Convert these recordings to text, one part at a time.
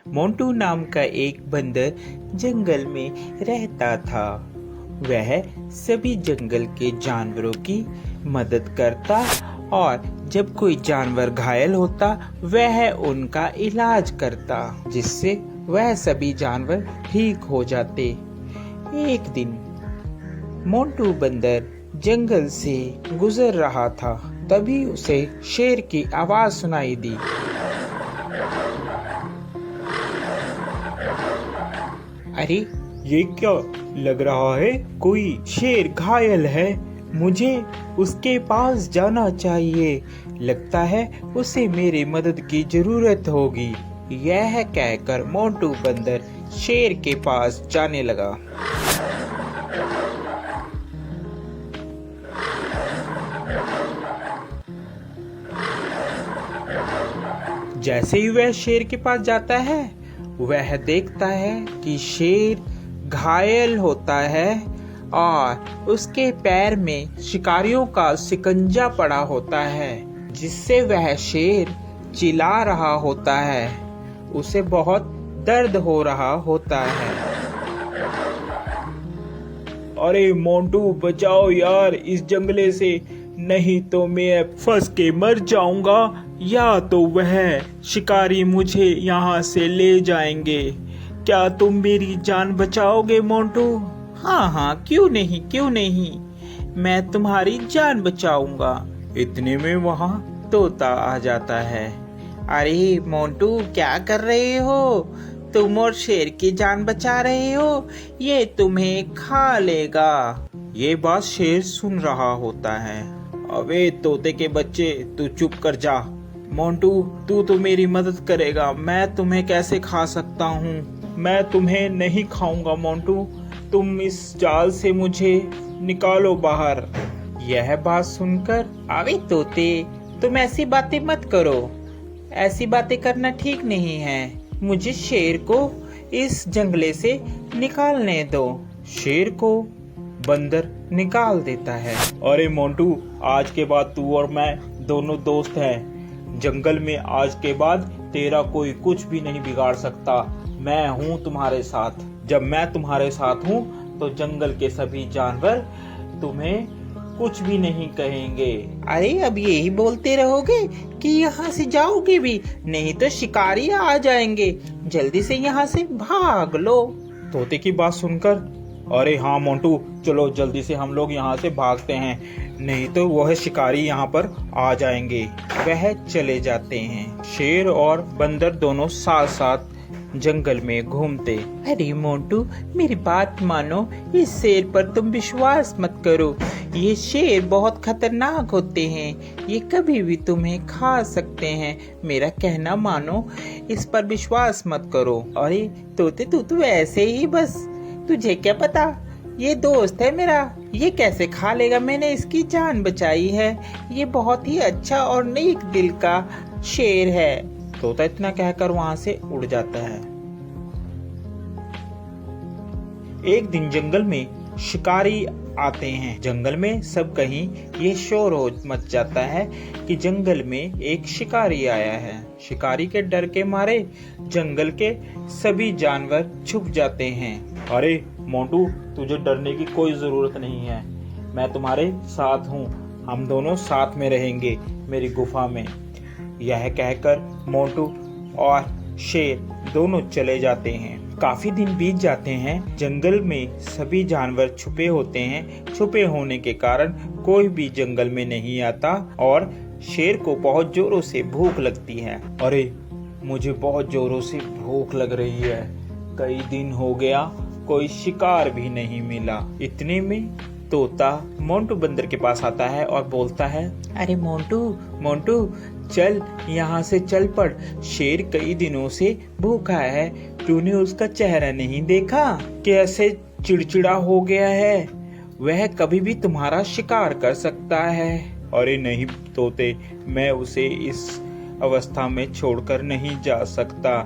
मोंटू नाम का एक बंदर जंगल में रहता था। वह सभी जंगल के जानवरों की मदद करता और जब कोई जानवर घायल होता वह उनका इलाज करता, जिससे वह सभी जानवर ठीक हो जाते। एक दिन मोंटू बंदर जंगल से गुजर रहा था, तभी उसे शेर की आवाज सुनाई दी। अरे ये क्या लग रहा है, कोई शेर घायल है, मुझे उसके पास जाना चाहिए, लगता है उसे मेरी मदद की जरूरत होगी। यह कहकर मोंटू बंदर शेर के पास जाने लगा। जैसे ही वह शेर के पास जाता है वह देखता है कि शेर घायल होता है और उसके पैर में शिकारियों का शिकंजा पड़ा होता है, जिससे वह शेर चिल्ला रहा होता है। उसे बहुत दर्द हो रहा होता है। अरे मोंटू बचाओ यार इस जंगले से, नहीं तो मैं फंस के मर जाऊंगा या तो वह शिकारी मुझे यहाँ से ले जाएंगे। क्या तुम मेरी जान बचाओगे मोंटू? हाँ, क्यों नहीं, मैं तुम्हारी जान बचाऊंगा। इतने में वहाँ तोता आ जाता है। अरे मोंटू क्या कर रहे हो? तुम और शेर की जान बचा रहे हो, ये तुम्हें खा लेगा। ये बात शेर सुन रहा होता है। अबे तोते के बच्चे, तू चुप कर जा। मोंटू तू तो मेरी मदद करेगा, मैं तुम्हें कैसे खा सकता हूँ? मैं तुम्हें नहीं खाऊंगा मोंटू, तुम इस जाल से मुझे निकालो बाहर। यह बात सुनकर, अबे तोते तुम ऐसी बातें मत करो, ऐसी बातें करना ठीक नहीं है। मुझे शेर को इस जंगले से निकालने दो। शेर को बंदर निकाल देता है। अरे मोंटू, आज के बाद तू और मैं दोनों दोस्त हैं। जंगल में आज के बाद तेरा कोई कुछ भी नहीं बिगाड़ सकता। मैं हूँ तुम्हारे साथ। जब मैं तुम्हारे साथ हूँ तो जंगल के सभी जानवर तुम्हें कुछ भी नहीं कहेंगे। अरे अब यही बोलते रहोगे कि यहाँ से जाओगे भी, नहीं तो शिकारी आ जाएंगे। जल्दी से यहाँ से भाग लो। तोते की बात सुनकर, अरे हाँ मोंटू, चलो जल्दी से हम लोग यहाँ से भागते हैं, नहीं तो वह शिकारी यहाँ पर आ जाएंगे। वह चले जाते हैं। शेर और बंदर दोनों साथ साथ जंगल में घूमते। अरे मोंटू मेरी बात मानो, इस शेर पर तुम विश्वास मत करो। ये शेर बहुत खतरनाक होते हैं, ये कभी भी तुम्हें खा सकते हैं। मेरा कहना मानो, इस पर विश्वास मत करो। अरे तोते तू तो ऐसे ही बस, तुझे क्या पता, ये दोस्त है मेरा, ये कैसे खा लेगा, मैंने इसकी जान बचाई है। ये बहुत ही अच्छा और नेक दिल का शेर है। तोता इतना कहकर वहाँ से उड़ जाता है। एक दिन जंगल में शिकारी आते हैं। जंगल में सब कहीं ये शोर हो मच जाता है कि जंगल में एक शिकारी आया है। शिकारी के डर के मारे जंगल के सभी जानवर छुप जाते हैं। अरे मोंटू, तुझे डरने की कोई जरूरत नहीं है, मैं तुम्हारे साथ हूँ, हम दोनों साथ में रहेंगे मेरी गुफा में। यह कहकर मोंटू और शेर दोनों चले जाते हैं। काफी दिन बीत जाते हैं। जंगल में सभी जानवर छुपे होते हैं। छुपे होने के कारण कोई भी जंगल में नहीं आता और शेर को बहुत जोरों से भूख लगती है। अरे मुझे बहुत जोरों से भूख लग रही है, कई दिन हो गया कोई शिकार भी नहीं मिला। इतने में तोता मोंटू बंदर के पास आता है और बोलता है, अरे मोंटू चल यहाँ से चल पड़, शेर कई दिनों से भूखा है, तूने उसका चेहरा नहीं देखा, कैसे चिड़चिड़ा हो गया है, वह कभी भी तुम्हारा शिकार कर सकता है। अरे नहीं तोते, मैं उसे इस अवस्था में छोड़कर नहीं जा सकता,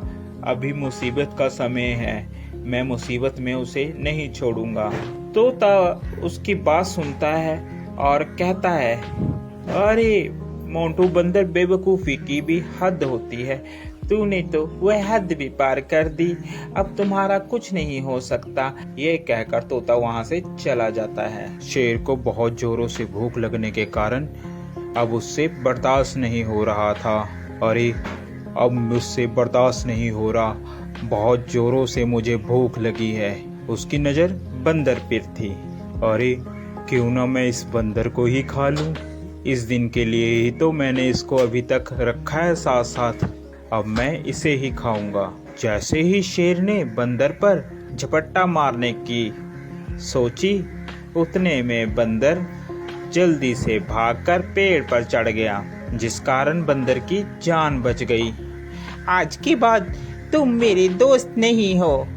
अभी मुसीबत का समय है, मैं मुसीबत में उसे नहीं छोड़ूंगा। तोता उसकी बात सुनता है और कहता है, अरे मोंटू बंदर, बेवकूफी की भी हद होती है, तूने तो वह हद भी पार कर दी, अब तुम्हारा कुछ नहीं हो सकता। ये कहकर तोता वहाँ से चला जाता है। शेर को बहुत जोरों से भूख लगने के कारण अब उससे बर्दाश्त नहीं हो रहा था। अरे अब मुझसे बर्दाश्त नहीं हो रहा, बहुत जोरों से मुझे भूख लगी है। उसकी नज़र बंदर पर थी। अरे क्यों ना मैं इस बंदर को ही खा लूं। इस दिन के लिए ही तो मैंने इसको अभी तक रखा है साथ साथ, अब मैं इसे ही खाऊंगा। जैसे ही शेर ने बंदर पर झपट्टा मारने की सोची, उतने में बंदर जल्दी से भागकर पेड़ पर चढ़ गया, जिस कारण बंदर की जान बच गई। आज के बाद तुम मेरे दोस्त नहीं हो,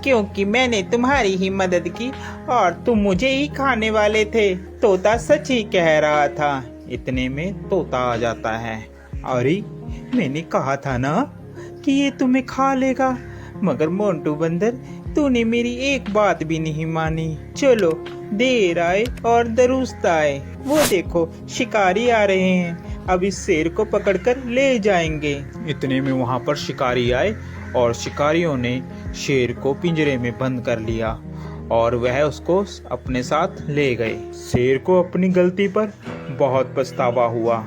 क्योंकि मैंने तुम्हारी ही मदद की और तुम मुझे ही खाने वाले थे। तोता सच ही कह रहा था। इतने में तोता आ जाता है। अरे मैंने कहा था ना कि ये तुम्हें खा लेगा, मगर मोंटू बंदर तूने मेरी एक बात भी नहीं मानी। चलो देर आए और दुरुस्त आए, वो देखो शिकारी आ रहे हैं, अब इस शेर को पकड़कर ले जाएंगे। इतने में वहां पर शिकारी आए और शिकारियों ने शेर को पिंजरे में बंद कर लिया और वह उसको अपने साथ ले गए। शेर को अपनी गलती पर बहुत पछतावा हुआ।